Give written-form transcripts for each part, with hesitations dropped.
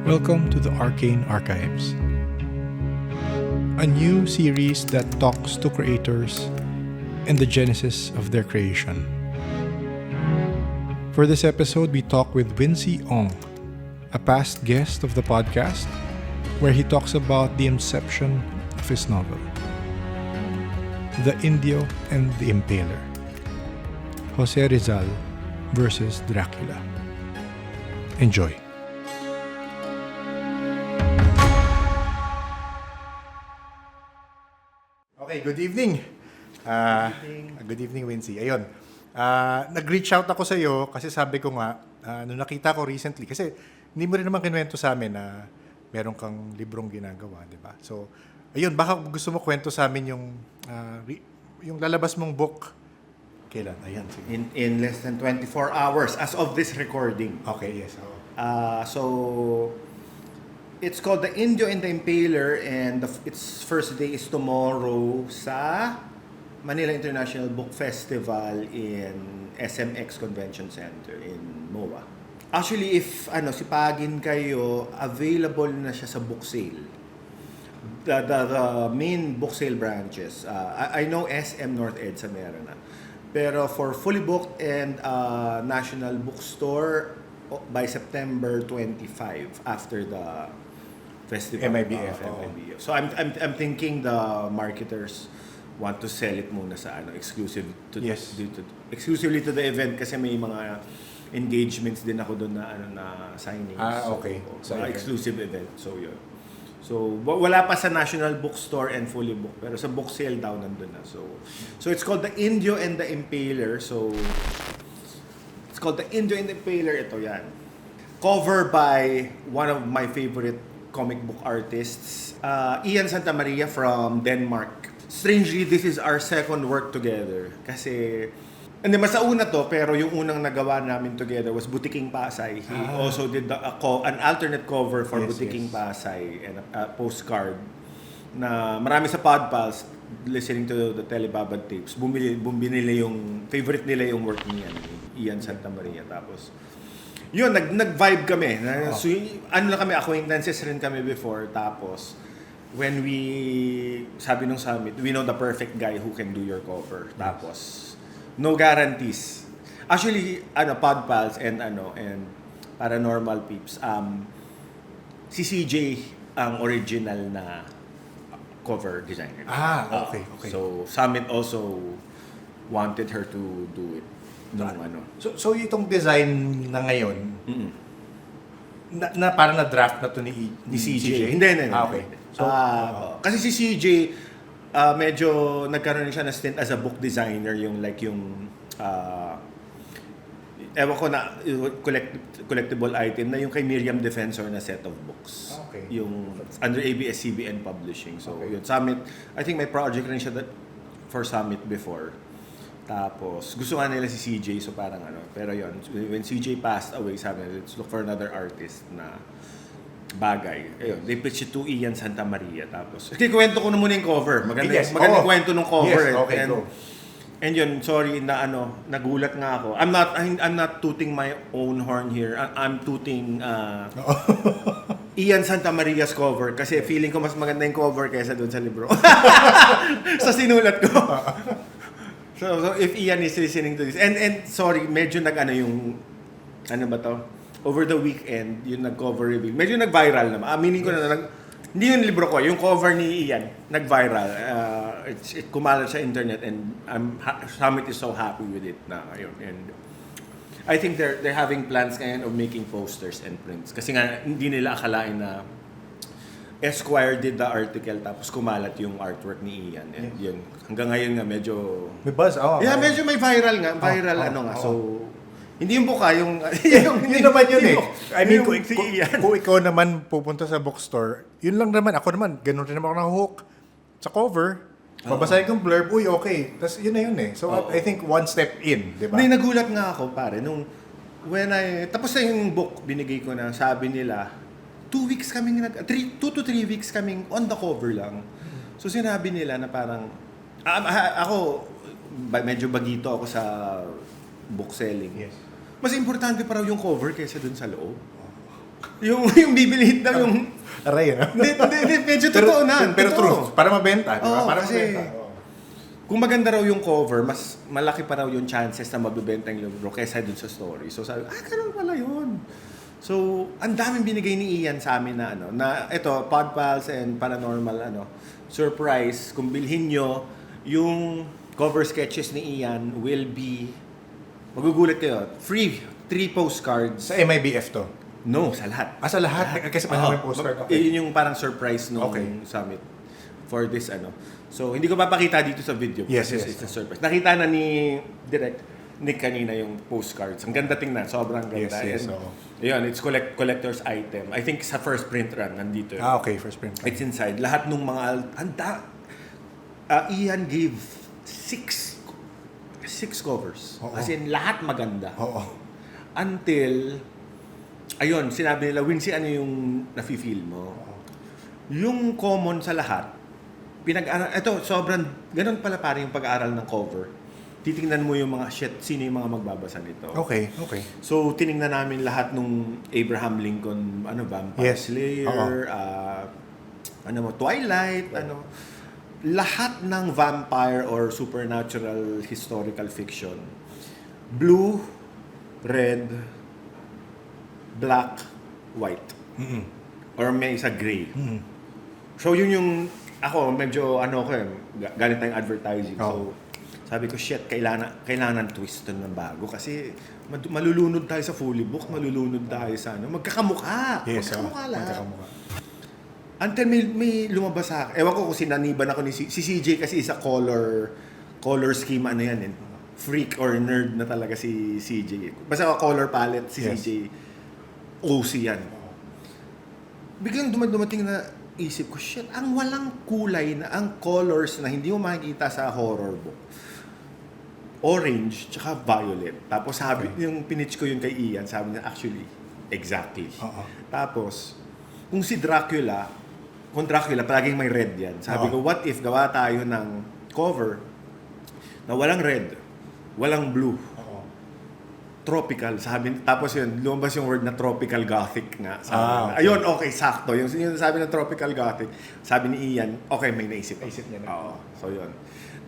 Welcome to the Arcane Archives, a new series that talks to creators and the genesis of their creation. For this episode, we talk with Wincy Ong, a past guest of the podcast, where he talks about the inception of his novel, The Indio and the Impaler, Jose Rizal versus Dracula. Enjoy. Okay, good evening. Good evening, Wincy. Ayun. Nag-reach out ako sa iyo kasi sabi ko nga, nung nakita ko recently, kasi hindi mo rin naman kinuwento sa amin na meron kang librong ginagawa, di ba? So, ayun, baka gusto mo kwento sa amin yung lalabas mong book. Kailan? Ayan, sige. In less than 24 hours as of this recording. Okay, yes. So, it's called The Indio and the Impaler, and its first day is tomorrow sa Manila International Book Festival in SMX Convention Center in MOA. Actually, if sipagin kayo, available na siya sa book sale. The main book sale branches. I know SM North EDSA meron na. Pero for fully booked and National Bookstore by September 25 after the festival. MIBF. MIBF. So I'm thinking the marketers want to sell it muna sa exclusive to exclusively to the event kasi may mga engagements din ako doon na signings. Okay. So exclusive event. So yun. So wala pa sa National Bookstore and fully booked, pero sa book sale daw nandun na. So it's called The Indio and the Impaler. So it's called The Indio and the Impaler. Ito yan. Cover by one of my favorite comic book artists, Ian Santamaria from Denmark. Strangely, this is our second work together. Kasi, hindi, mas una to, pero yung unang nagawa namin together was Butiking Pasay. He also did an alternate cover for Butiking Pasay and a postcard na marami sa Podpals listening to the Telebabad tapes. Bumili yung favorite nila yung work niya, ni Ian Santamaria. Tapos, yun, nag-vibe kami. So, lang kami, acquaintances rin kami before. Tapos, when sabi nung summit, we know the perfect guy who can do your cover. Tapos, no guarantees. Actually, Podpals and Paranormal Peeps, si CJ ang original na cover designer. Okay. So, Summit also wanted her to do it. So itong design na ngayon, na parang na-draft na to ni CJ? Hindi. Okay. So, kasi si CJ, medyo nagkaroon siya na stint as a book designer, ewan ko na, collectible item na yung kay Miriam Defensor na set of books. Okay. Yung under ABS-CBN Publishing. So, yun, Summit, I think may project rin siya for Summit before. Tapos, gusto nga nila si CJ, so parang pero yun, when CJ passed away, sabi nila, let's look for another artist na bagay. Ayun, they pitched it to Ian Santamaria. Tapos, kwento ko na muna yung cover. Magandang kwento ng cover. Yes, okay, go. And yun, sorry na nagulat nga ako. I'm not tooting my own horn here. I'm tooting Ian Santamaria's cover kasi feeling ko mas maganda yung cover kaysa doon sa libro. Sa sinulat ko. So if Ian is listening to this, and sorry, medyo over the weekend, yung nag-cover reveal, medyo nag-viral naman. Aminin ko na hindi yung libro ko, yung cover ni Ian, nag-viral. It kumalat sa internet, and Summit is so happy with it na ngayon. And I think they're having plans ngayon of making posters and prints. Kasi nga, hindi nila akalain na Esquire did the article tapos kumalat yung artwork ni Ian. And yun, hanggang ngayon nga medyo may buzz. Medyo may viral nga. So, hindi yung buka, yung yun naman yun eh. I mean, kung ikaw naman pupunta sa bookstore, yun lang naman. Ako naman, ganun rin naman ako na-hook sa cover. Babasahin kong blurb, okay. Tapos yun na yun eh. So, I think one step in, di ba? Hindi, nagulat nga ako, pare. Tapos na yung book, binigay ko na, sabi nila, 2 to 3 weeks kaming on the cover lang. So sinabi nila na parang, ako, medyo bagito ako sa book selling. Yes. Mas importante pa raw yung cover kaysa dun sa loob. Yung bibilhin daw yung... Aray, ano? Hindi, medyo totoo na. Pero totoo. true. Para mabenta, di ba? Oo, Para kasi mabenta. Oo. kung maganda raw yung cover, mas malaki pa raw yung chances na mabibenta yung libro kaysa dun sa story. So sabi, ganun pala yun. So, ang daming binigay ni Ian sa amin na ito, Podpals and Paranormal, surprise, kung bilhin nyo, yung cover sketches ni Ian will be, magugulat kayo, free 3 postcards. Sa MIBF to? No, sa lahat. Sa lahat? Kasi may postcard. Okay. Yun yung parang surprise nung summit for this So, hindi ko papakita dito sa video. Yes. It's a surprise. Nakita na ni Direct Nick kanina yung postcards. Ang ganda tingnan. Sobrang ganda. Yes. Yun, it's collector's item. I think sa first print run, nandito. Okay. First print. It's inside. Lahat nung mga... Ian gave 6 covers. Oo. As in, lahat maganda. Oo. Until... Ayun, sinabi nila, Wincy, ano yung nafe-feel mo? Yung common sa lahat, ito, sobrang, ganun pala parang yung pag-aaral ng cover. Titingnan mo yung mga, sino yung mga magbabasa nito. Okay. So, tiningnan namin lahat nung Abraham Lincoln, Vampire Slayer, Twilight, lahat ng vampire or supernatural historical fiction. Blue, red, black, white. Mm-mm. Or may isa gray. Mm-mm. So yun yung, ako medyo galing tayong advertising. So sabi ko, kailangan twist ng bago kasi malulunod tayo sa fully book, malulunod tayo sa magkakamukha. Yes, magkakamukha lang. magkakamukha. Until may lumabas sa akin. Ewan ko kung sinaniban ako ni si CJ kasi isa color scheme yan eh. Freak or nerd na talaga si CJ. Basta color palette si CJ. OC yan. Biglang dumating na isip ko, ang walang kulay na, ang colors na hindi mo makikita sa horror book. Orange, tsaka violet. Tapos yung pinitch ko yun kay Ian, sabi niya, actually, exactly. Tapos, kung Dracula, palaging may red yan. Sabi ko, what if gawa tayo ng cover na walang red, walang blue, tropical, tapos yun, lumabas yung word na tropical gothic nga. Okay. Ayun, okay, sakto. Yung sabi ng tropical gothic, sabi ni Ian, okay, may naisip niya na. Oo, so yun.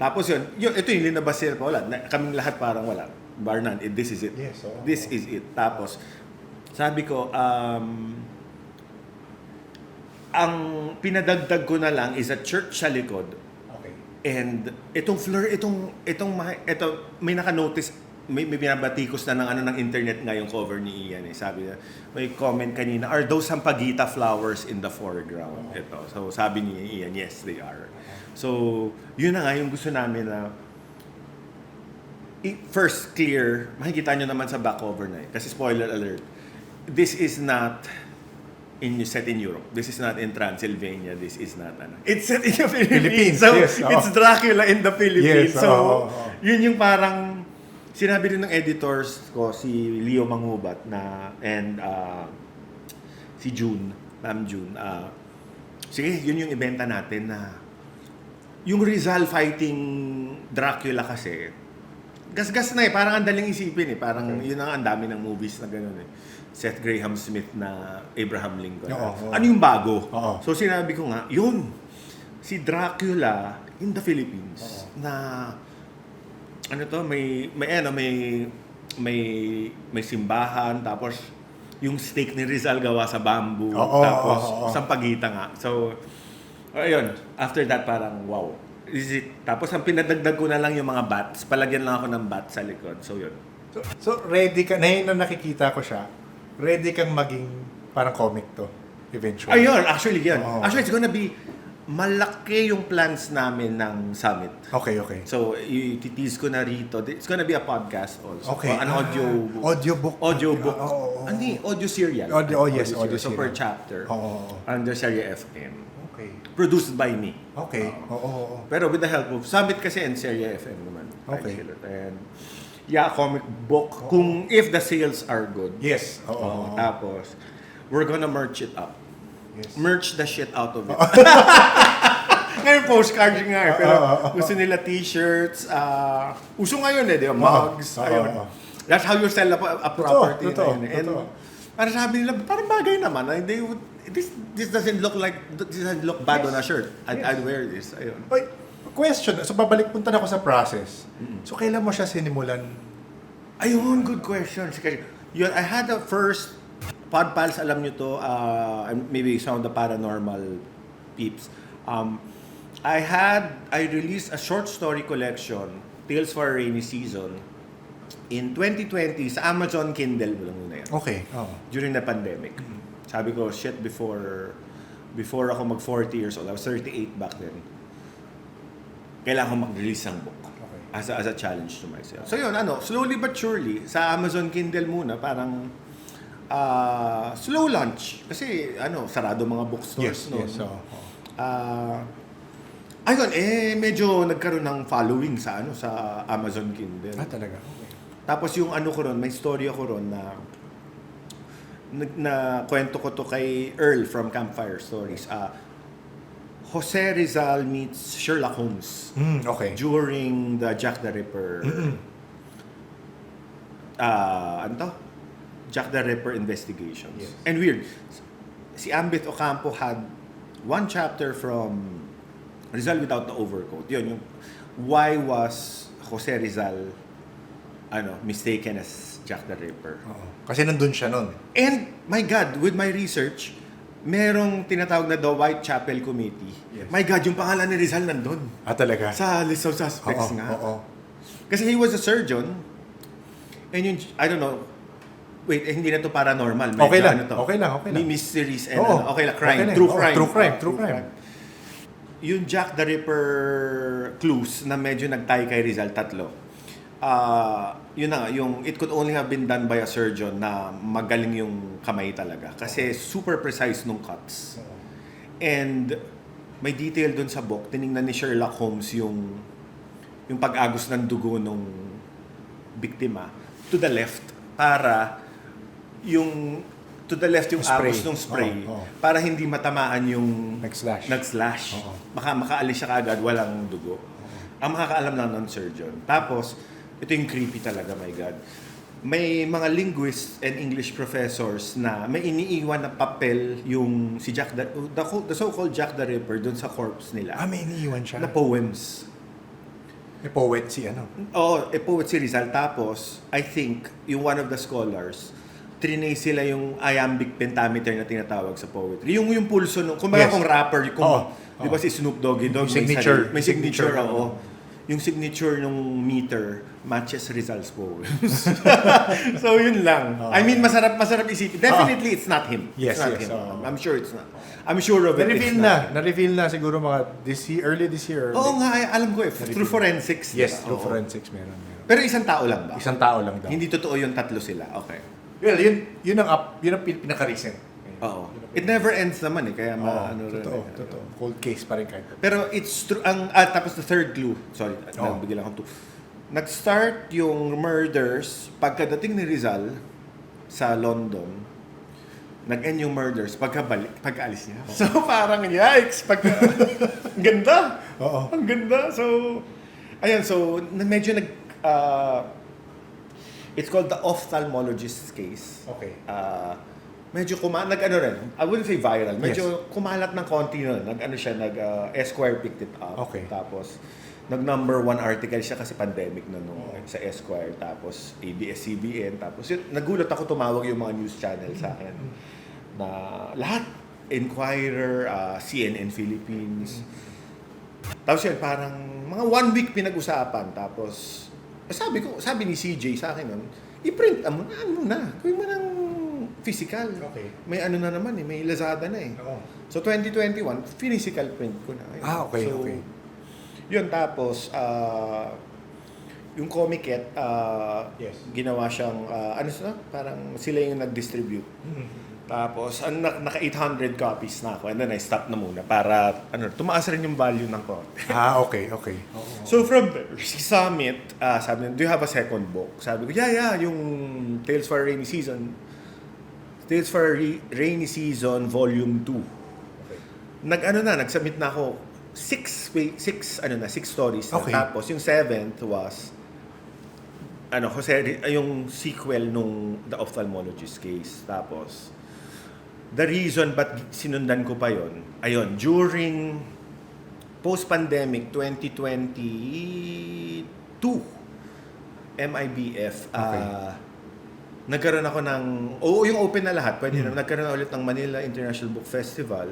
Tapos yun, ito yung linabas sila pa, wala. Kaming lahat parang wala. Bar none, this is it. Yes, This is it. Tapos, sabi ko, ang pinadagdag ko na lang is a church sa likod. Okay. And itong may naka-notice, may binabatikos na ng internet nga yung cover ni Ian. Sabi niya, may comment kanina, are those sampagita flowers in the foreground? Ito. So sabi ni Ian, yes, they are. So, yun na nga yung gusto namin na first clear, makikita nyo naman sa back cover na kasi spoiler alert, this is not set in Europe. This is not in Transylvania. This is not it's set in the Philippines. So, it's Dracula in the Philippines. Yes, yun yung parang sinabi rin ng editors ko, si Leo Mangubat and si June, Ma'am June. Sige, yun yung ibenta natin na yung Rizal fighting Dracula kasi gas-gas na parang ang daling isipin parang yun ang dami ng movies na gano'n Seth Graham Smith na Abraham Lincoln. Ano yung bago? So sinabi ko nga, yun, si Dracula in the Philippines na may simbahan, tapos yung stake ni Rizal gawa sa bamboo, tapos sampagita nga. So, ayun, after that parang wow. Tapos ang pinadagdag ko na lang yung mga bats, palagyan lang ako ng bats sa likod. So, yun. So ready ka, na nakikita ko siya, ready kang maging parang comic to, eventually. Ayun, actually yun. Actually, it's gonna be, malaki yung plans namin ng summit. Okay. So, i-tease ko na rito. It's gonna be a podcast also. Okay. An Audiobook. Audiobook. Audio serial. Audio So, serial. per chapter. Under Serye FM. Okay. Produced by me. Okay. Pero with the help of Summit kasi and Serye FM naman. Okay. And comic book. Kung if the sales are good. Yes. Tapos, we're gonna merch it up. Yes. Merch the shit out of it. Ngayon postcards nga pero gusto nila t-shirts, uso ngayon di ba? Mugs, ayun. That's how you sell a property. Totoo. Parang sabi nila, parang bagay naman. This doesn't look bad on a shirt. I'd wear this. Ayun. Oy, question. So, punta na ako sa process. So, kailan mo siya sinimulan? Ayun, good question. Kasi, I had a first, Podpals, alam nyo to, maybe some of the paranormal peeps. I released a short story collection, Tales for a Rainy Season, in 2020 sa Amazon Kindle mo lang muna yan. Okay. Oh. During the pandemic. Sabi ko, shit, before ako mag 40 years old, I was 38 back then, kailangan ko mag-release ng book. Okay. As a challenge to myself. So yun, slowly but surely, sa Amazon Kindle muna, parang slow launch. Kasi, sarado mga bookstores noon. Yes. So, Ayun, medyo nagkaroon ng following sa Amazon Kindle. talaga. Okay. Tapos yung ko ron, may storya ko ron na kwento ko to kay Earl from Campfire Stories. Jose Rizal meets Sherlock Holmes Okay. during the Jack the Ripper Jack the Ripper investigations. Yes. And weird, si Ambit Ocampo had one chapter from Rizal Without the Overcoat. Yun, yung why was Jose Rizal mistaken as Jack the Ripper. Oo. Kasi nandun siya nun. And, my God, with my research, merong tinatawag na the Whitechapel Committee. Yes. My God, yung pangalan ni Rizal nandun. Talaga? Sa list of suspects nga. Oo. Kasi he was a surgeon. And yung, I don't know, wait, hindi na to paranormal. Medyo Okay lang. to. Okay lang. May mysteries and Oo. okay lang, crime. Okay lang. True Oo, crime. True crime. Yung Jack the Ripper clues na medyo nagtay kay Rizal, 3. Yun na nga, yung it could only have been done by a surgeon na magaling yung kamay talaga. Kasi super precise nung cuts. And may detail dun sa book, tiningnan ni Sherlock Holmes yung pag-agos ng dugo nung biktima to the left para yung to the left yung Spray. agos ng spray Oo. para hindi matamaan yung Nag-slash. Oo. Baka makaalis siya kaagad, walang dugo. Ang makakaalam lang ng surgeon. Tapos, ito yung creepy talaga, my God. May mga linguists and English professors na may iniiwan na papel yung si Jack the so-called Jack the Ripper dun sa corpse nila. May iniiwan siya. Na poems. May poet si Oo, poet si Rizal. Tapos, I think, yung one of the scholars, trinay sila yung iambic pentameter na tinatawag sa poetry. Yung pulso, kung Yes. kung rapper, di ba si Snoop Doggy Dogg, Signature. may signature, oo. Yung signature ng meter matches Rizal's poems. So, yun lang. I mean, masarap isipin. Definitely, it's not him. Yes, It's not yes, him. oo. I'm sure it's not. I'm sure of it. Na-reveal na siguro mga early this year. Oo nga, alam ko through forensics. Yes, diba? through Oo. forensics meron. Pero isang tao lang ba? Isang tao lang daw. Hindi totoo yung 3 sila. Okay. Well, yun ang pinaka-recent. Oo. It never ends naman kaya rin. Totoo. Cold case pa rin kahit. Pero it's true, tapos the third clue, sorry, nabigyan lang ako nag-start yung murders pagkadating ni Rizal sa London, nag-end yung murders pagkaalis niya. So parang yikes, ang ganda. Oo. Ang ganda. So, ayan, so medyo it's called the ophthalmologist's case. Okay. Medyo rin. I wouldn't say viral. Medyo kumalat ng konti nun. Esquire picked it up. Okay. Tapos, nag-number 1 article siya kasi pandemic na sa Esquire. Tapos, ABS-CBN. Tapos, nagulat ako tumawag yung mga news channel sa akin. Na lahat. Inquirer, CNN Philippines. Tapos yun, parang mga 1 week pinag-usapan. Tapos, sabi ni CJ sa akin nun, i-print mo na. Gawin mo ng physical. Okay. May na naman may Lazada na Oo. So 2021, physical print ko na. Okay, so, okay. Yun, tapos, yung Comiket, Yes. ginawa siyang, parang sila yung nag-distribute. Tapos, naka 800 copies na ako. And then I stopped na muna para, tumaas rin yung value ng konti. Okay. Oo. So from there, si Summit, sabi niya, do you have a second book? Sabi ko, yeah, yung Tales for a Rainy Season Volume 2. Okay. Nag-submit na ako 6 stories na. Okay. Tapos yung 7th was yung sequel nung The Ophthalmologist Case. Tapos, the reason ba't sinundan ko pa yon, ayun, during post-pandemic 2022, MIBF, nagkaroon ako ng, yung open na lahat, pwede na, nagkaroon na ulit ng Manila International Book Festival.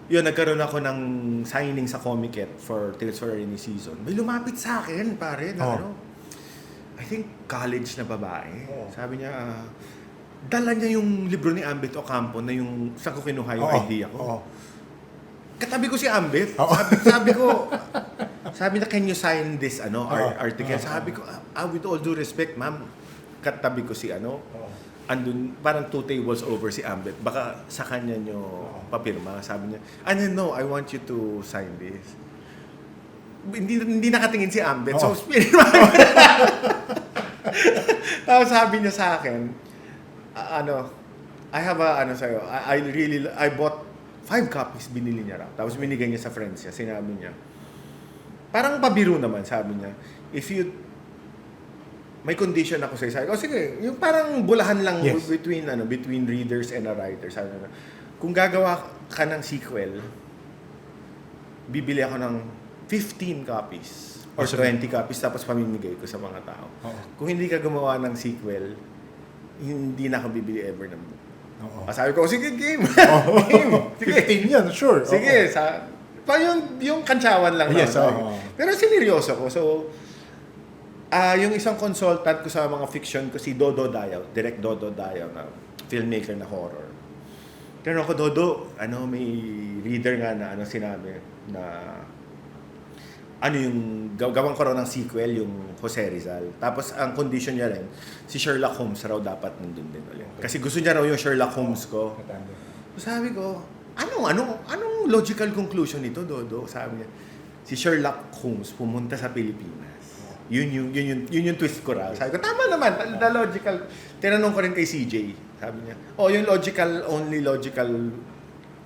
Yun, nagkaroon ako ng signing sa Comiket for Tales for a Rainy Season. May lumapit sa akin, pare, na I think college na babae. Sabi niya, dala niya yung libro ni Ambit Ocampo na yung saan ko kinuha yung idea ko. Katabi ko si Ambit. Sabi na, can you sign this article? Sabi ko, with all due respect, ma'am, katabi ko si andun, parang 2 tables over si Ambit. Baka sa kanya nyo papirma. Sabi niya, no, I want you to sign this. Hindi nakatingin si Ambit. So, pinirma ko na. Tapos sabi niya sa akin, I have sa'yo. I bought 5 copies, binili niya raw. Tapos binigay niya sa friends niya. Sinabi niya, parang pabiro naman, sabi niya, if you may condition ako sa isa. Sige, yung parang bulahan lang between readers and a writer. Sabi na, kung gagawa ka ng sequel, bibili ako ng 15 copies or 20 copies tapos pamimigay ko sa mga tao. Kung hindi ka gumawa ng sequel, hindi na ako bibili ever ng book. Sabi ko, sige, game. Game. Sige. 15 yan, sure. Sige, yung kantsawan lang. Yes, Pero sineryoso ko. So, yung isang consultant ko sa mga fiction ko, si Dodo Dayaw, Direct Dodo Dayaw, na filmmaker na horror. Pero ako, Dodo, may reader nga na sinabi na yung gawang ko raw ng sequel, yung Jose Rizal. Tapos ang condition niya rin, si Sherlock Holmes raw dapat nandun din ulit. Kasi gusto niya raw yung Sherlock Holmes ko. So sabi ko, anong logical conclusion nito, Dodo? Sabi niya, si Sherlock Holmes pumunta sa Pilipinas. Yun yung twist ko raw. Sabi ko, tama naman, the logical. Tinanong ko rin kay CJ. Sabi niya, yung only logical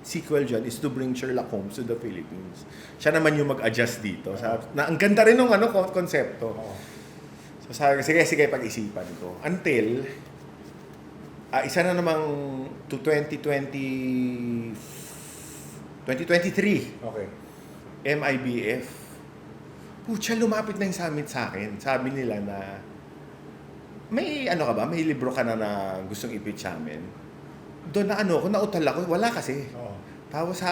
sequel dyan is to bring Sherlock Holmes to the Philippines. Siya naman yung mag-adjust dito. Ang ganda rin ng konsepto. So sabi ko, sige, pag-isipan ko. Until, isa na namang to 2023. Okay. MIBF. Pucha, lumapit na yung summit sa akin. Sabi nila na, may may libro ka na gustong i-pitch sa amin. Doon kung nautal ako, wala kasi. Tapos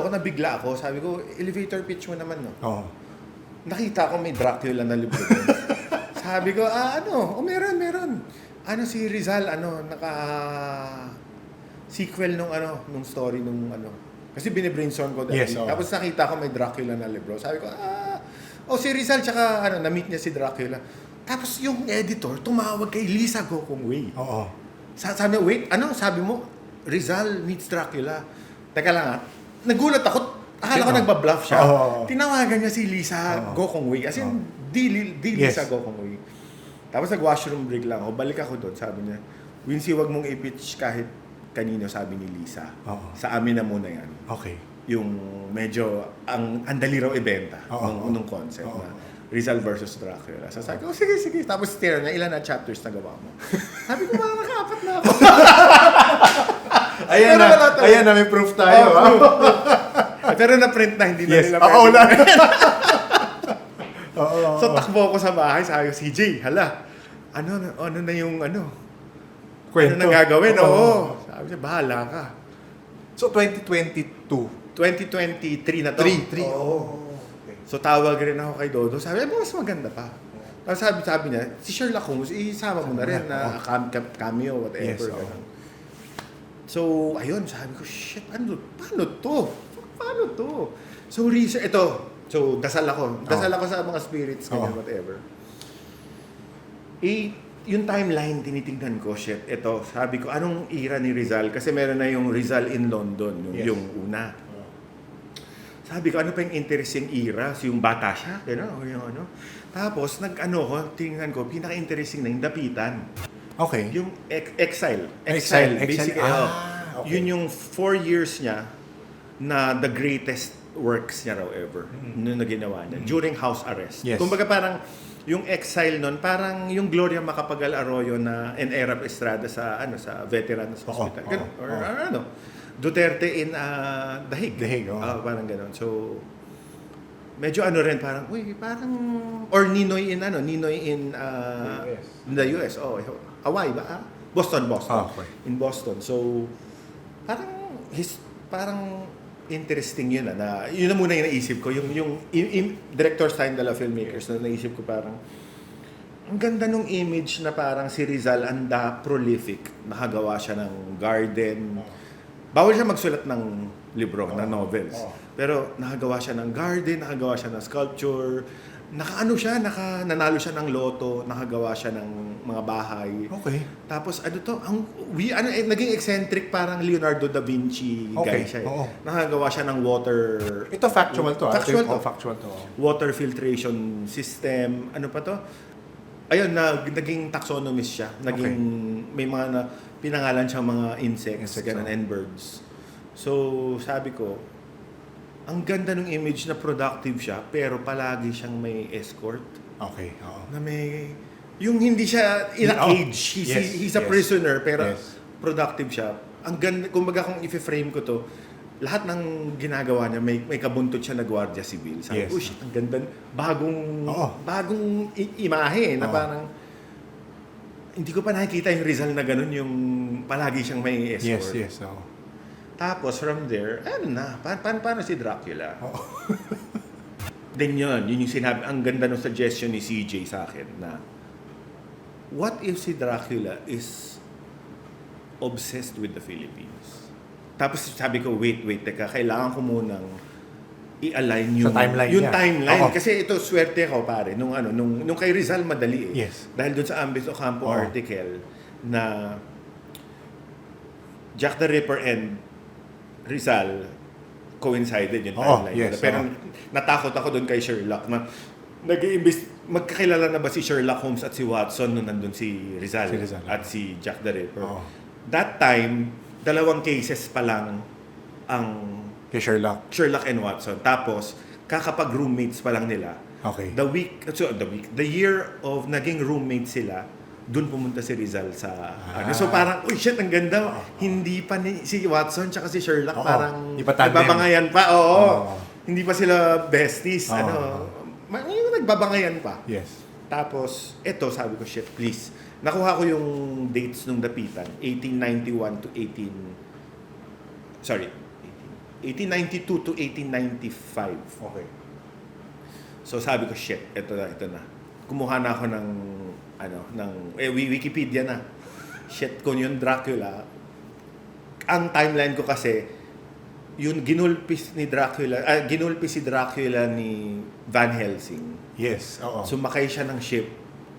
nabigla ako. Sabi ko, elevator pitch mo naman, no? Nakita ko may Dracula na libro doon. Sabi ko, meron. Si Rizal, sequel nung story nung Kasi binibrainstorm ko dahil. Yes, tapos nakita ko may Dracula na libro. Sabi ko, si Rizal, tsaka na-meet niya si Dracula. Tapos yung editor, tumawag kay Lisa Gokongwei. Sabi niya, wait, sabi mo? Rizal meets Dracula. Teka lang nagulat ako. Akala ko nagbabluff siya. Tinawagan niya si Lisa Gokongwei. As in, di Lisa Gokongwei. Tapos nag-washroom break lang ako. Balik ako doon. Sabi niya, Wincy, wag mong i-pitch kahit kanino, sabi ni Lisa. Sa amin na muna yan. Okay. Yung medyo, ang dali raw ibenta nung concept na Rizal versus Dracula. So sabi ko, sige. Tapos tira na, ilan na chapters na gawa mo? Sabi ko, mga nakaapat na ako. Ayan na, may proof tayo. Pero na-print na, hindi na nila So takbo ko sa bahay, sabi ko, CJ, hala, ano na yung Kwento. Ano na gagawin? Sabi niya, bahala ka. So, 2022? 2023 na to. 3. Okay. So, tawag rin ako kay Dodo. Sabi, mas maganda pa. Tapos sabi niya, si Sherlock Holmes, isama mo na rin na cameo, whatever. Yes, So, ayun, sabi ko, shit, paano to? So, research, so, dasal ako. Dasal ako sa mga spirits, ganyan, whatever. Yung timeline, tinitingnan ko, sabi ko, anong era ni Rizal? Kasi meron na yung Rizal in London, yung una. Sabi ko, ano pa yung interesting era? So, yung bata siya, Tapos, tingnan ko, pinaka-interesting na yung Dapitan. Okay. Yung Exile. Basically, okay. Yun yung 4 years niya na the greatest works niya raw ever na ginawa niya during house arrest. Yes. Kumbaga parang yung exile nun, parang yung Gloria Macapagal Arroyo na and Erap Estrada sa Veterans Hospital. Oo, Ganun. oo, Or oo. ano, Duterte in Dahig. Dahig, oo. Parang ganun. So, medyo ano rin, parang, uy, parang, or Ninoy in US. in the US. Oh, Hawaii ba? Boston. Okay. In Boston. So, parang interesting yun na yun na muna yung naisip ko yung directors tayong dala filmmakers na naisip ko parang ang ganda nung image na parang si Rizal prolific, nakagawa siya ng garden, bawal siya magsulat ng libro, ng novels, pero nakagawa siya ng garden, nakagawa siya ng sculpture, nanalo siya ng loto, nakagawa siya ng mga bahay. Okay. Tapos naging eccentric, parang Leonardo da Vinci guy Okay, siya. oo. Nakagawa siya ng water. Ito factual to. Factual Ito, to. factual to. Water filtration system. Ano pa to? Ayun, naging taxonomist siya. May mga pinangalan siyang mga insects, ganun, and birds. So, sabi ko, ang ganda ng image na productive siya, pero palagi siyang may escort. Okay, oo. Na yung hindi siya in a cage. He's a prisoner, pero productive siya. Ang ganda, kumbaga kung i-frame ko to, lahat ng ginagawa niya, may kabuntot siya na gwardiya sibil. Sabi, shit, ang ganda. Bagong imahe na parang, hindi ko pa nakikita yung Rizal na ganun, yung palagi siyang may escort. Yes, oo. Tapos from there, paano si Dracula? Oo. Then yun yung sinabi, ang ganda ng suggestion ni CJ sa akin na, what if si Dracula is obsessed with the Philippines? Tapos sabi ko, wait, teka, kailangan ko munang i-align yung timeline yung niya. timeline. Oo. Kasi ito, swerte ako pare. Nung kay Rizal, madali eh. Yes. Dahil dun sa Ambit Ocampo Oo. article na Jack the Ripper and Rizal coincided yung timeline. yes, Pero natakot ako doon kay Sherlock na magkakilala na ba si Sherlock Holmes at si Watson nung nandun si Rizal, at si Jack the Ripper. That time, dalawang cases pa lang ang Kay Sherlock. Sherlock and Watson. Tapos, kakapag-roommates pa lang nila. Okay. The year of naging roommates sila, doon pumunta si Rizal sa So parang, uy shit, ang ganda. Hindi pa si Watson tsaka si Sherlock parang nagbabangayan pa. Hindi pa sila besties. Yung nagbabangayan pa. Yes. Tapos, eto, sabi ko, shit, please. Nakuha ko yung dates nung dapitan. 1892 to 1895. Okay. So sabi ko, shit, ito na. Kumuha na ako ng Wikipedia na. Shit, kung yung Dracula, ang timeline ko kasi, yung ginulpi si Dracula ni Van Helsing. Yes, oo. Sumakay siya ng ship,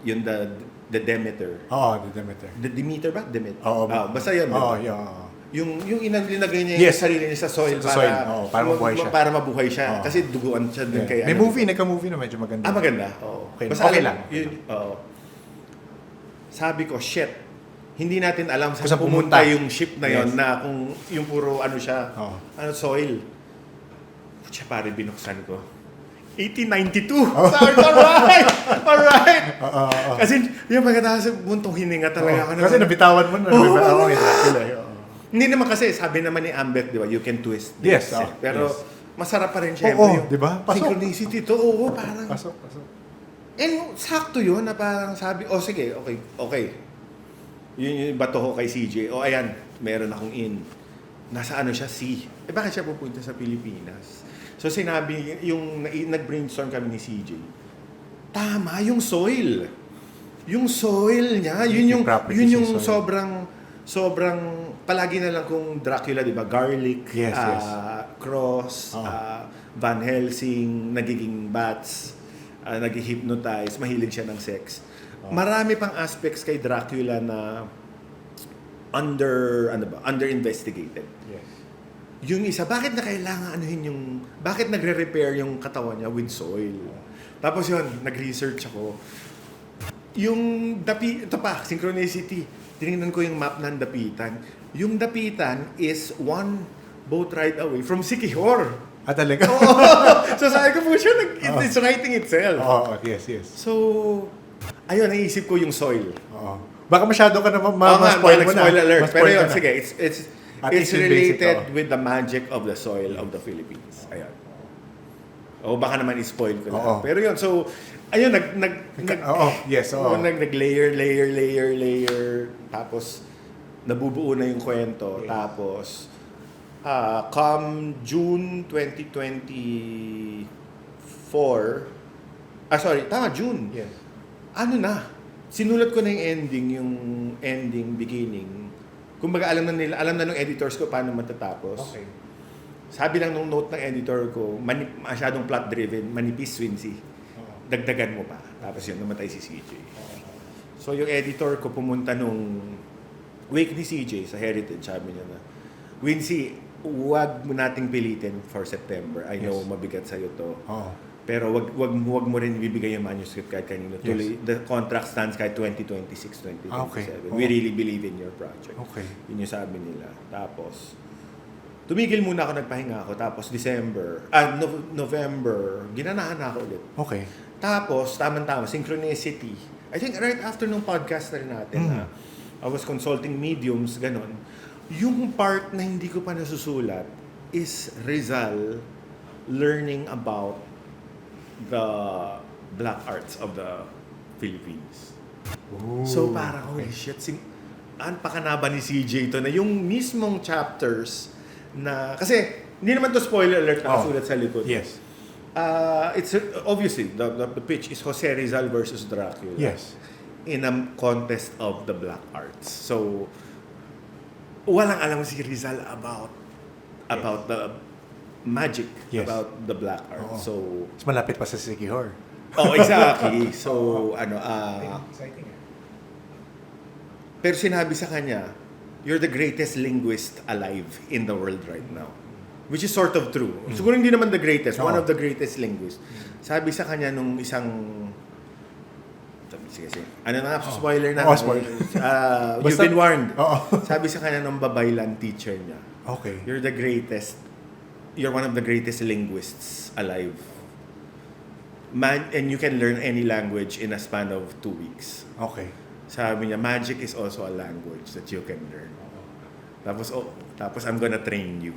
yung the Demeter. Oo, the Demeter. The Demeter ba? Demeter. Oo. Basta yun. Oo, diba? Yung linagay niya yung Yes. sarili niya sa soil Sa soil, oo, para mabuhay siya. Para mabuhay siya. Oo. Kasi duguan siya dun kay... May nagka-movie na medyo maganda. maganda. Oo. Okay, Basta okay alam, lang. Oo. Sabi ko, shit, hindi natin alam Kung saan saan pumunta pumunta. yung ship na yon Yes. na kung yung puro siya, Oo. soil. Siya pare, binuksan ko. 1892! Sabi ko, alright! Kasi yung pagkatapos buntong hininga talaga ako. Kasi nabitawan mo na. Oo, Dracula. Hindi naman kasi, sabi naman ni Ambet, di ba, you can twist this. Yes, Pero yes. masarap pa rin syempre Oo, yung di ba? Pasok. synchronicity to. Oo, parang... Pasok. And sakto yun na parang sabi, sige, okay. Yun yung bato ko kay CJ. Ayan, meron akong in. Nasa siya, C. Bakit siya pupunta sa Pilipinas? So sinabi, nag-brainstorm kami ni CJ. Tama, yung soil. Yung soil niya, yun yung sobrang palagi na lang kung Dracula, di ba? Garlic, Yes. cross, Van Helsing, nagiging bats, nag-hypnotize, mahilig siya ng sex. Marami pang aspects kay Dracula na under-investigated. Yes. Yung isa, bakit na kailangan bakit nagre-repair yung katawan niya with soil? Tapos yun, nag-research ako. Ito pa, synchronicity. Tinignan ko yung map ng Dapitan. Yung Dapitan is one boat ride away from Siquijor. Talaga? So sabi ko po siya, it's writing itself. Oo, yes, yes. So, ayun, naisip ko yung soil. Oo. Baka masyado ka na Oo nga, ma-spoil mo na. spoiler alert. Ma-spoil Pero ka yun, na. sige, At it's least yung basic, related oo. with the magic of the soil of the Philippines. Ayun. O baka naman i-spoil ko lang. Oo. Pero yun, so, ayun, Oo, yes, oo. nag-layer. Tapos, nabubuo na yung kwento. Yes. Tapos, come June 2024, June. Yes. Ano na, sinulat ko na yung ending, beginning. Kumbaga alam na nung editors ko paano matatapos. Okay. Sabi lang nung note ng editor ko, masyadong plot-driven, manipis, Wincy. Oo. Dagdagan mo pa. Tapos yun, namatay si CJ. So yung editor ko pumunta nung wake ni CJ sa Heritage, sabi niya na, Wincy, huwag mo nating pilitin for September. I know, Yes. mabigat sa'yo to. Oo. Pero wag mo rin ibibigay yung manuscript kahit kanino. Yes. Tuloy, the contract stands kahit 2026, 2027. Okay. We really believe in your project. Okay. Yun yung sabi nila. Tapos, tumigil muna ako, nagpahinga ako. Tapos November, ginanahan na ako ulit. Okay. Tapos, tama-tama, synchronicity. I think right after nung podcast na rin natin, na I was consulting mediums, ganon. Yung part na hindi ko pa nasusulat is Rizal learning about the black arts of the Philippines. Ooh, So parang, holy shit, pakanaba ni CJ to na yung mismong chapters na, kasi hindi naman to spoiler alert nakasulat sa likod. Yes. It's obviously, the pitch is Jose Rizal versus Dracula. Yes. In a contest of the black arts. So, walang alam si Rizal about the magic, Yes. about the black art. Oo. So, Mas malapit pa sa Sikihor. oh, exactly. So, Exciting eh. pero sinabi sa kanya, you're the greatest linguist alive in the world right now. Which is sort of true. Siguro hindi naman the greatest, one Oo. of the greatest linguists. Sabi sa kanya nung isang sige. Ano na, spoiler na. Oo, spoiler. You've Basta- been warned. Oo. Sabi sa kanya nung babaylan teacher niya, Okay. you're one of the greatest linguists alive. And you can learn any language in a span of 2 weeks. Okay. Sabi niya, magic is also a language that you can learn. Tapos I'm gonna train you.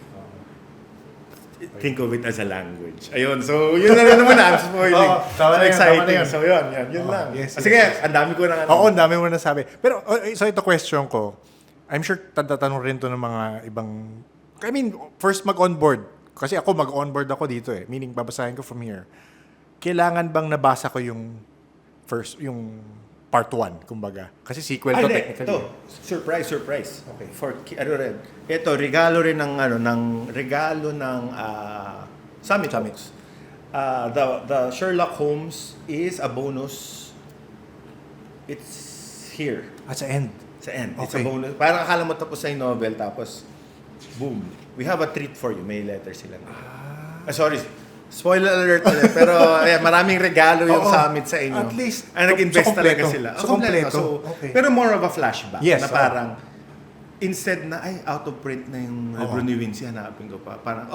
Think of it as a language. Ayun, so yun na rin naman, I'm spoiling. Oo, tama na So yun, exciting. tama na yun. So yun lang. Yes, Sige, yes. ang dami ko na Oo, ang dami mo na sabi. Pero, so ito question ko. I'm sure tatanong rin to ng mga ibang... I mean, first mag-onboard. Kasi ako mag-onboard ako dito eh. Meaning, babasahin ko from here. Kailangan bang nabasa ko yung part 1, kumbaga? Kasi sequel to technically. Ito, surprise. Okay. Ito, regalo rin ng Summit Summit. Books. The Sherlock Holmes is a bonus. It's here. At sa end. Sa end. It's a Okay. bonus. Parang akala mo tapos na yung novel, tapos boom. We have a treat for you. May letter sila. Sorry. Spoiler alert ulit. Pero maraming regalo yung Oo. Summit sa inyo. At least, nag-invest so talaga kompleto. sila. So Kompleto. kompleto. Okay. Pero more of a flashback. Yes, Na oo. parang, instead na, out of print na yung Oo. libro ni Vinci, hanapin ko pa. Parang,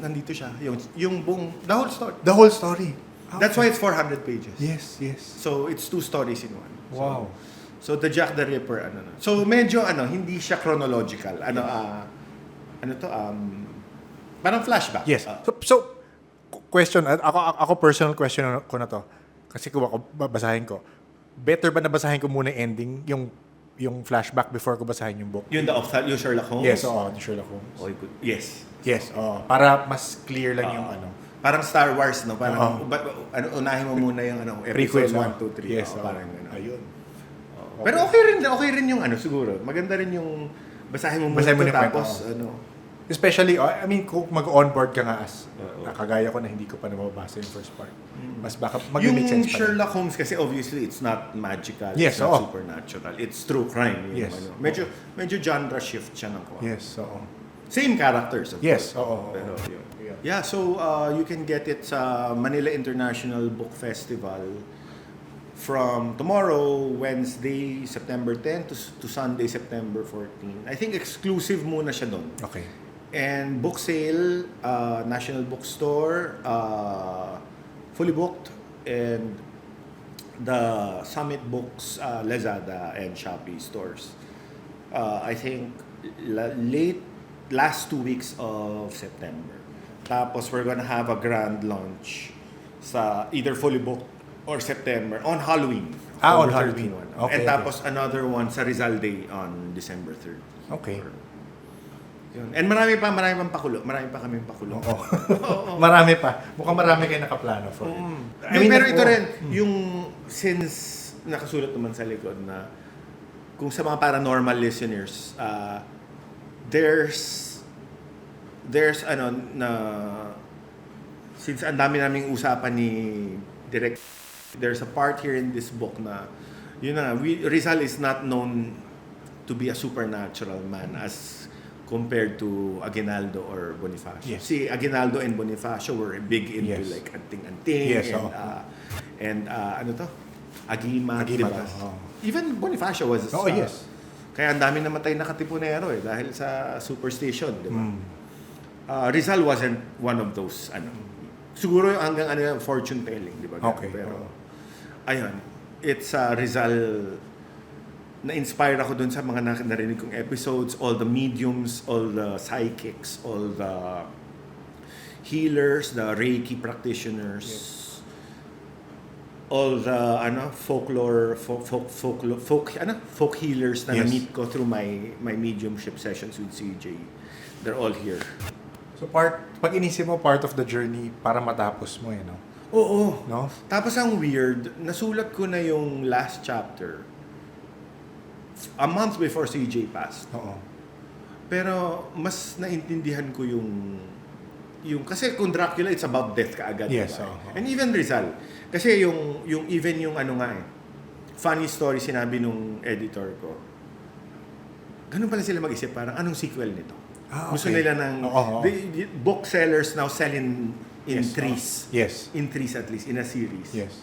nandito siya. Yung buong, the whole story. The whole story. That's why it's 400 pages. Yes, yes. So, it's 2 stories in one. Wow. So, the Jack the Ripper, So, medyo, hindi siya chronological. Parang flashback. Yes. So question, ako personal question ko na to. Kasi kung ako babasahin ko, better ba nabasahin ko muna yung ending, yung flashback before ko basahin yung book? Yung Sherlock Holmes? Yes, oo, the Sherlock Holmes. Oh, good. Yes. Yes, oo. Para mas clear lang yung Parang Star Wars, no? Parang, Oo. unahin mo muna yung prequel. episodes 1, 2, 3. Yes, oo. Parang gano'n. Ayun. Pero okay rin yung siguro. Maganda rin yung basahin mo muna Basahin mo ito, na yung tapos kwento, Especially, I mean, kung mag-onboard ka nga nakagaya ko na hindi ko pa nababasa yung first part. Mas baka mag-make yung sense pa rin. Sherlock Holmes kasi obviously it's not magical, Yes, it's not oo. supernatural. It's true crime. Yung Yes. Medyo genre shift siya ng konti. Yes, oo. Same characters, of Yes, course. oo. Pero yun. Yeah, so you can get it sa Manila International Book Festival from tomorrow, Wednesday, September 10 to Sunday, September 14. I think exclusive muna siya doon. Okay. And book sale, National Bookstore, fully booked, and the Summit Books, Lazada and Shopee stores. I think late last 2 weeks of September. Tapos we're gonna have a grand launch sa either fully booked or September on Halloween. On October Halloween. 31. Okay, And okay. tapos another one sa Rizal Day on December 3rd. Okay. Yun. And marami pang pakulo. Marami pa kaming pakulo. Oo. Marami pa. Mukhang marami kayo nakaplano for it. Pero ito oo. rin, yung since nakasulat naman sa likod na kung sa mga paranormal listeners, there's ano na since ang dami naming usapan ni Direk, there's a part here in this book na yun na, Rizal is not known to be a supernatural man as compared to Aguinaldo or Bonifacio. Yes. Si Aguinaldo and Bonifacio were big into Yes. like anting-anting Yes, and oo. ano to? Agimat, Agimat, diba? oo. Even Bonifacio was Oo, yes. kaya ang dami namatay na katipunero dahil sa superstition, di ba? Rizal wasn't one of those siguro yung hanggang fortune telling, di ba? Okay, Pero oo. ayun, it's Rizal na-inspire ako dun sa mga narinig kong episodes, all the mediums, all the psychics, all the healers, the Reiki practitioners, all the folklore, folk healers na Yes. na-meet ko through my mediumship sessions with CJ. They're all here. So pag inisip mo, part of the journey para matapos mo no? Oo. No? Tapos ang weird, nasulat ko na yung last chapter a month before CJ passed. Oo. Pero mas naintindihan ko yung kasi kung Dracula it's about death kaagad. Yes, diba? oo. And even Rizal. Kasi yung even yung funny story sinabi nung editor ko. Ganun pala sila mag-isip, parang anong sequel nito? Gusto Okay. nila ng Oo. the booksellers now sell in Yes, threes. Yes. In threes at least, in a series. Yes.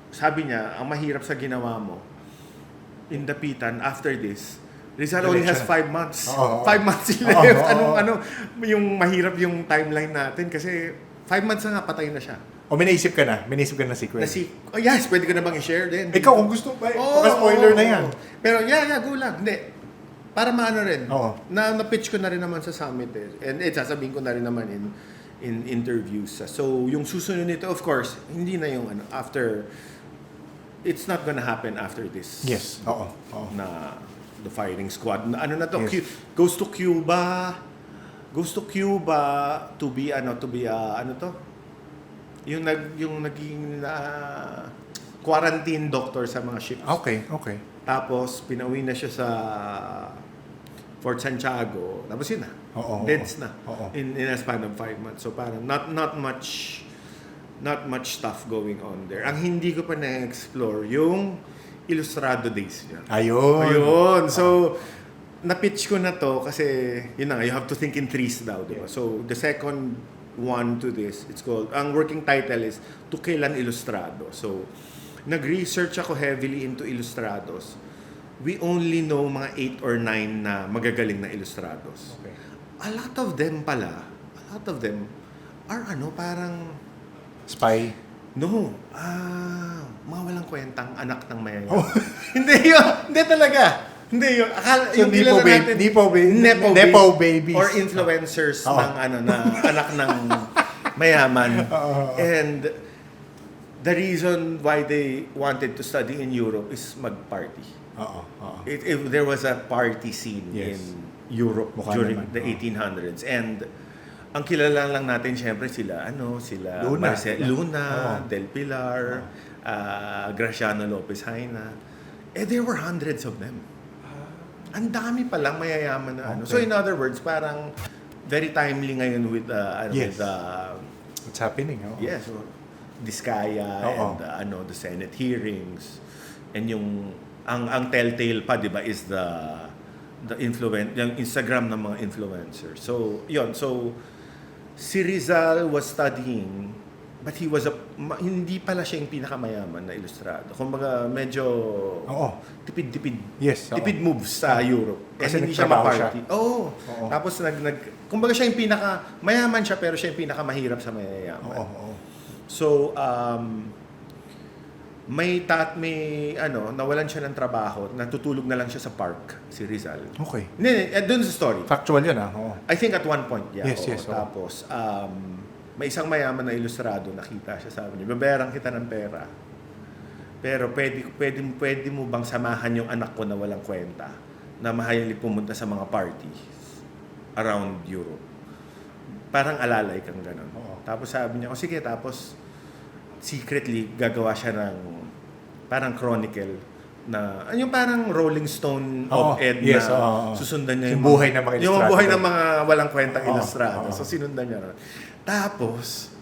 Sabi niya, ang mahirap sa ginawa mo, in Dapitan, after this, Rizal only has 5 months. Oo. 5 months left. Yung mahirap yung timeline natin kasi 5 months na nga, patay na siya. O may naisip ka na? May naisip ka na sequel? Yes, pwede ko na bang i-share din? Ikaw, kung gusto pa, spoiler na yan. Pero go lang. Hindi. Para maano rin. Oo. Na-pitch ko na rin naman sa summit And sasabihin ko na rin naman in interviews. So, yung susunod nito, of course, hindi na yung after, it's not gonna happen after this. Yes. Oo. Na the firing squad. Na Yes. Goes to Cuba to be yung naging quarantine doctor sa mga ships. Okay. Tapos pinauwi na siya sa Fort Santiago. Tapos yun na. Oo. Deads na. Oo. In a span of 5 months. So parang not much stuff going on there. Ang hindi ko pa na-explore yung Ilustrado days niya. Ayun. So, na-pitch ko na to kasi, yun na, you have to think in threes daw, di ba? So, the second one to this, it's called, ang working title is To Kill an Ilustrado. So, nag-research ako heavily into Ilustrados. We only know mga 8 or 9 na magagaling na Ilustrados. Okay. A lot of them are parang Spy. no. Mga walang kwentang anak ng mayayaman. Hindi yun. Hindi talaga. Hindi yun. Akala, So, yung kilala natin, Nepo babies. or influencers ng anak ng mayaman. And the reason why they wanted to study in Europe is mag-party. If there was a party scene Yes. in Europe Mukha during naman. the 1800s. And ang kilala lang natin syempre sila Luna. Luna, Del Oo. Pilar, Graciano Lopez Haina. There were hundreds of them. Ang dami palang mayayaman na Okay. So in other words, parang very timely ngayon with Yes. with What's happening? yes, so Diskaya Oo. and the Senate hearings and yung ang telltale pa 'di ba is the yung Instagram ng mga influencers. So, yon. So si Rizal was studying but he was hindi pala siya yung pinakamayaman na ilustrado. Kumbaga, medyo Oo. tipid-tipid. Yes, oo. Tipid moves sa Europe. Kasi hindi siya nagtrabaho ma-party. Oo. Oo. Tapos kumbaga siya yung mayaman siya pero siya yung pinakamahirap sa mayayaman. Oo. So, may nawalan siya ng trabaho, natutulog na lang siya sa park, si Rizal. Okay. Hindi, doon sa story. Factual yun, ah. Oo. I think at one point, yeah. Yes, oo. yes, oo. Tapos, may isang mayaman na ilustrado, nakita siya, sabi niya, babayaran kita ng pera. Pero pwede mo bang samahan yung anak ko na walang kwenta na mahilig pumunta sa mga parties around Europe? Parang alalay kang ganun. Oo. Tapos sabi niya, sige, tapos secretly gagawa siya ng parang chronicle na yung parang Rolling Stone op-ed yes, na susundan niya yung buhay ng mga yung ilustrado. buhay ng mga walang kwentang Oo, ilustrado. oo. So sinundan niya ron. Tapos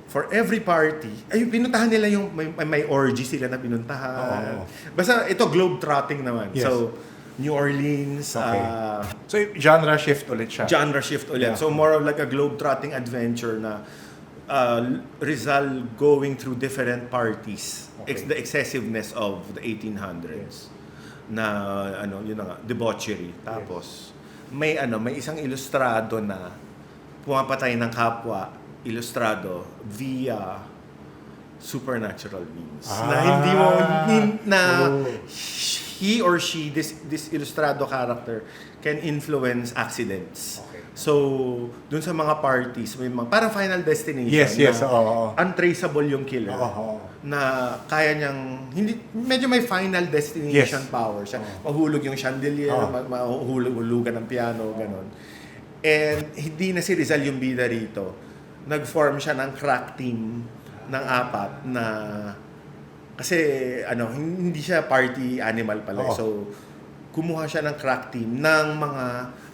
for every party, pinuntahan nila yung may orgy sila na pinuntahan. Oo. Basta ito globe-trotting naman. Yes. So New Orleans, Okay. So, genre shift ulit siya. genre shift ulit. Yeah. So more of like a globe-trotting adventure na Rizal going through different parties. Okay. The excessiveness of the 1800s. Na yun na nga, debauchery. Tapos may isang ilustrado na pumapatay ng kapwa ilustrado via supernatural means. Na hindi mo he or she, this ilustrado character can influence accidents. Okay. So, dun sa mga parties, may mga parang Final Destination. Yes, na oo. untraceable yung killer. Oo. Na kaya niyang, medyo may Final Destination Yes. power siya. Mahulog yung chandelier, Oo. mahulugan ng piano, ganon. And hindi na si Rizal yung bida rito. Nag-form siya ng crack team ng 4 na kasi hindi siya party animal pala. Oo. So kumuha siya ng crack team ng mga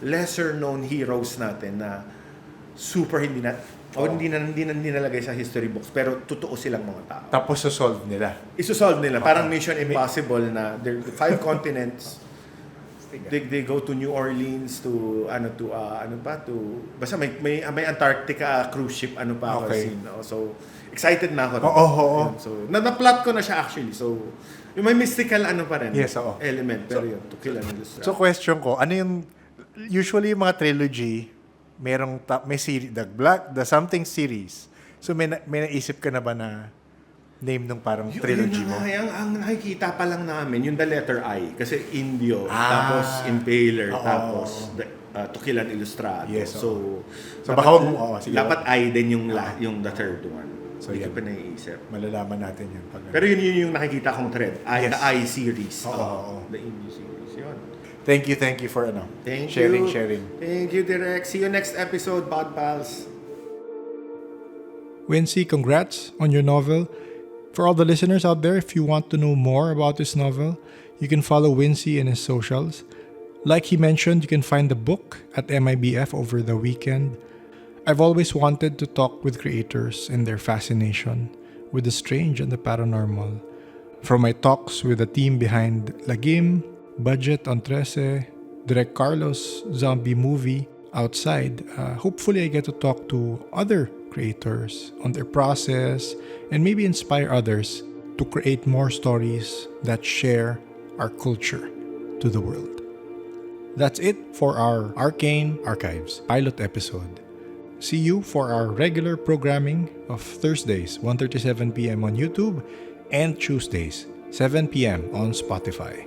lesser known heroes natin na super hindi nalagay sa history books pero totoo silang mga tao. Tapos solve nila. Isosolve nila parang Mission Impossible na there 5 continents. They go to New Orleans to basta may Antarctica cruise ship Okay. scene. No? So excited na ako. Oo. Yun. So na-plot ko na siya actually. So yung may mystical pa rin Yes, oo. element pero yun to kill an illustrator. So, question ko, ano yung, usually yung mga trilogy, may series, the something series. So, may naisip ka na ba na name ng parang trilogy mo? Ang nakikita pa lang namin, yung the letter I. Kasi Indio, Ah. tapos Impaler, Oo. tapos To Kill an Illustrato. Yes, So baka wag mo, sige. dapat I din yung the third one. So, Hindi yan. ko pa naiisip. Malalaman natin yun. Pero yun yung nakikita kong thread. Yes. The I series. Oo. The Indio series. Yun. Thank you for Thank sharing. Thank you, Direk. See you next episode, Pod Pals. Wincy, congrats on your novel. For all the listeners out there, if you want to know more about this novel, you can follow Wincy in his socials. Like he mentioned, you can find the book at MIBF over the weekend. I've always wanted to talk with creators and their fascination with the strange and the paranormal. From my talks with the team behind Lagim, Budget on 13, Direk Carlos zombie movie, Outside, hopefully I get to talk to other creators on their process and maybe inspire others to create more stories that share our culture to the world. That's it for our Arcane Archives pilot episode. See you for our regular programming of Thursdays, 1:37 p.m. on YouTube and Tuesdays, 7 p.m. on Spotify.